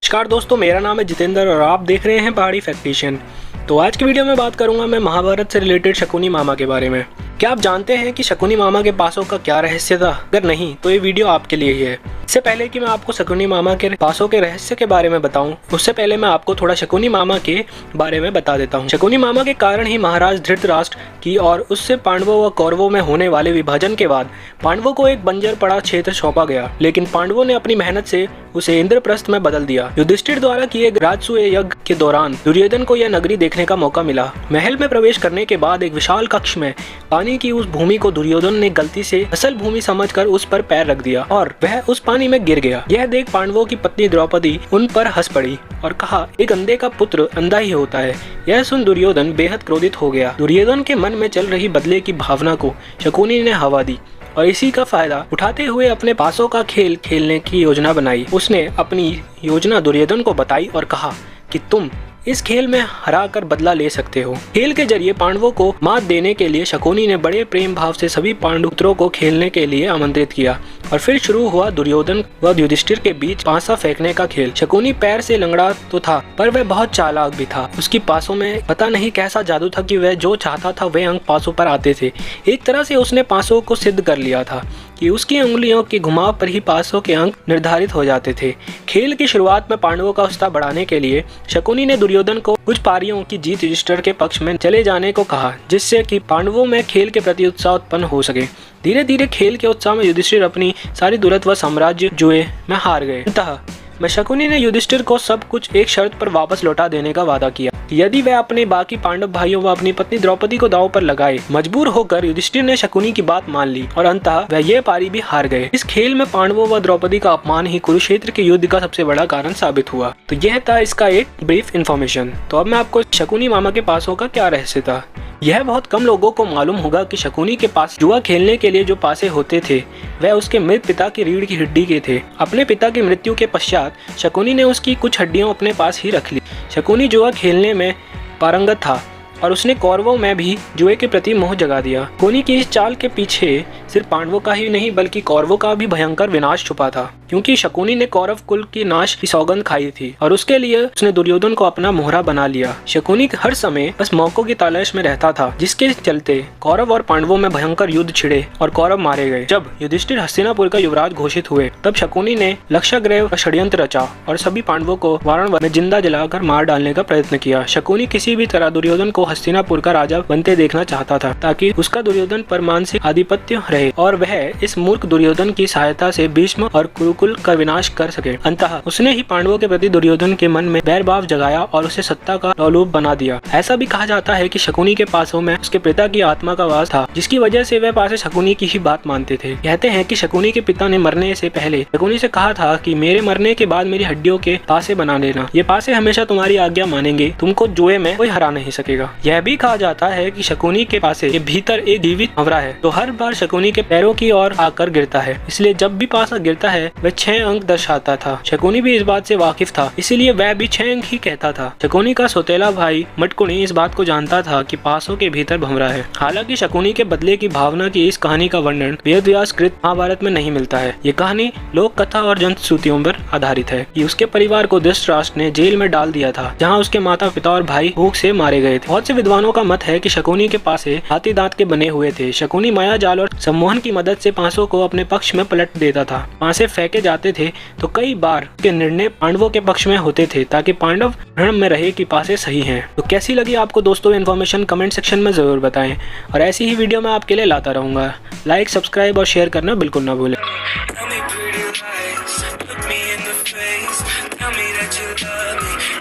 नमस्कार दोस्तों, मेरा नाम है जितेंद्र और आप देख रहे हैं पहाड़ी फैक्टिशियन। तो आज की वीडियो में बात करूंगा मैं महाभारत से रिलेटेड शकुनी मामा के बारे में। क्या आप जानते हैं कि शकुनी मामा के पासों का क्या रहस्य था? अगर नहीं तो ये वीडियो आपके लिए ही है। इससे पहले कि मैं आपको शकुनी मामा के पासों के रहस्य के बारे में बताऊं, उससे पहले मैं आपको थोड़ा शकुनी मामा के बारे में बता देता हूं। शकुनी मामा के कारण ही महाराज धृतराष्ट्र की और उससे पांडवों व कौरवों में होने वाले विभाजन के बाद पांडवों को एक बंजर पड़ा क्षेत्र सौंपा गया, लेकिन पांडवों ने अपनी मेहनत से उसे इंद्रप्रस्थ में बदल दिया। युधिष्ठिर द्वारा किए राजसूय यज्ञ के दौरान दुर्योधन को यह नगरी देखने का मौका मिला। महल में प्रवेश करने के बाद एक विशाल कक्ष में पानी की उस भूमि को दुर्योधन ने गलती से असल भूमि समझकर उस पर पैर रख दिया और वह उस पानी में गिर गया। यह देख पांडवों की पत्नी द्रौपदी उन पर हंस पड़ी और कहा, एक अंधे का पुत्र अंधा ही होता है। यह सुन दुर्योधन बेहद क्रोधित हो गया। दुर्योधन के मन में चल रही बदले की भावना को शकुनी ने हवा दी और इसी का फायदा उठाते हुए अपने पासों का खेल खेलने की योजना बनाई। उसने अपनी योजना दुर्योधन को बताई और कहा कि तुम इस खेल में हरा कर बदला ले सकते हो। खेल के जरिए पांडवों को मात देने के लिए शकुनी ने बड़े प्रेम भाव से सभी पांडुपुत्रों को खेलने के लिए आमंत्रित किया और फिर शुरू हुआ दुर्योधन व युधिष्ठिर के बीच पासा फेंकने का खेल। शकुनी पैर से लंगड़ा तो था पर वह बहुत चालाक भी था। उसकी पासों में पता नहीं कैसा जादू था कि वह जो चाहता था वह अंक पासों पर आते थे। एक तरह से उसने पासों को सिद्ध कर लिया था कि उसकी उंगलियों के घुमाव पर ही पासों के अंक निर्धारित हो जाते थे। खेल की शुरुआत में पांडवों का उत्साह बढ़ाने के लिए शकुनी ने दुर्योधन को कुछ पारियों की जीत युधिष्ठिर के पक्ष में चले जाने को कहा, जिससे कि पांडवों में खेल के प्रति उत्साह उत्पन्न हो सके। धीरे धीरे खेल के उत्साह में युधिष्ठिर अपनी सारी दौलत व साम्राज्य जुए में हार गए। अतः में शकुनी ने युधिष्ठिर को सब कुछ एक शर्त पर वापस लौटा देने का वादा किया कि यदि वह अपने बाकी पांडव भाइयों व अपनी पत्नी द्रौपदी को दांव पर लगाए। मजबूर होकर युधिष्ठिर ने शकुनी की बात मान ली और अंततः वह यह पारी भी हार गए। इस खेल में पांडवों व द्रौपदी का अपमान ही कुरुक्षेत्र के युद्ध का सबसे बड़ा कारण साबित हुआ। तो यह था इसका एक ब्रीफ इन्फॉर्मेशन। तो अब मैं आपको शकुनी मामा के पासों का क्या रहस्य था। यह बहुत कम लोगों को मालूम होगा कि शकुनी के पास जुआ खेलने के लिए जो पासे होते थे वह उसके मृत पिता की रीढ़ की हड्डी के थे। अपने पिता की मृत्यु के पश्चात शकुनी ने उसकी कुछ हड्डियां अपने पास ही रख ली। शकुनी जुआ खेलने में पारंगत था और उसने कौरवों में भी जुए के प्रति मोह जगा दिया। शकुनी की इस चाल के पीछे सिर्फ पांडवों का ही नहीं बल्कि कौरवों का भी भयंकर विनाश छुपा था, क्योंकि शकुनी ने कौरव कुल की नाश की सौगंध खाई थी और उसके लिए उसने दुर्योधन को अपना मोहरा बना लिया। शकुनी हर समय बस मौकों की तलाश में रहता था, जिसके चलते कौरव और पांडवों में भयंकर युद्ध छिड़े और कौरव मारे गए। जब युधिष्ठिर हस्तिनापुर का युवराज घोषित हुए तब शकुनी ने लक्षाग्रह का षड्यंत्र रचा और सभी पांडवों को वाराणसी में जिंदा जलाकर मार डालने का प्रयत्न किया। शकुनी किसी भी तरह दुर्योधन को हस्तिनापुर का राजा बनते देखना चाहता था, ताकि उसका दुर्योधन पर मानसिक आधिपत्य रहे और वह इस मूर्ख दुर्योधन की सहायता से भीष्म और कुरुकुल का विनाश कर सके। अंततः उसने ही पांडवों के प्रति दुर्योधन के मन में बैरभाव जगाया और उसे सत्ता का लोलुप बना दिया। ऐसा भी कहा जाता है कि शकुनी के पासों में उसके पिता की आत्मा का वास था, जिसकी वजह से वह पासे शकुनी की ही बात मानते थे। कहते हैं कि शकुनी के पिता ने मरने से पहले शकुनी से कहा था कि मेरे मरने के बाद मेरी हड्डियों के पासे बना लेना। ये पासे हमेशा तुम्हारी आज्ञा मानेंगे, तुमको जुए में कोई हरा नहीं सकेगा। यह भी कहा जाता है कि शकुनी के पासे के भीतर एक जीवित भंवरा है, तो हर बार शकुनी के पैरों की ओर आकर गिरता है, इसलिए जब भी पासा गिरता है वह 6 अंक दर्शाता था। शकुनी भी इस बात से वाकिफ था, इसीलिए वह भी 6 अंक ही कहता था। शकुनी का सौतेला भाई मटकुनी इस बात को जानता था कि पासों के भीतर भंवरा है। हालांकि शकुनी के बदले की भावना की इस कहानी का वर्णन वेद व्यास कृत महाभारत में नहीं मिलता है। ये कहानी लोक कथा और जनश्रुतियों पर आधारित है कि उसके परिवार को धृतराष्ट्र ने जेल में डाल दिया था, जहाँ उसके माता पिता और भाई भूख से मारे गए थे। बहुत से विद्वानों का मत है कि शकुनी के पासे हाथी दांत के बने हुए थे। शकुनी माया जाल और सम्मोहन की मदद से पासों को अपने पक्ष में पलट देता था। पासे फेंके जाते थे तो कई बार के निर्णय पांडवों के पक्ष में होते थे, ताकि पांडव भ्रम में रहे कि पासे सही हैं। तो कैसी लगी आपको दोस्तों इन्फॉर्मेशन कमेंट सेक्शन में जरूर बताएं और ऐसी ही वीडियो मैं आपके लिए लाता रहूंगा। लाइक, सब्सक्राइब और शेयर करना बिल्कुल ना भूलें। Tell me pretty lies, look me in the face, tell me that you love me.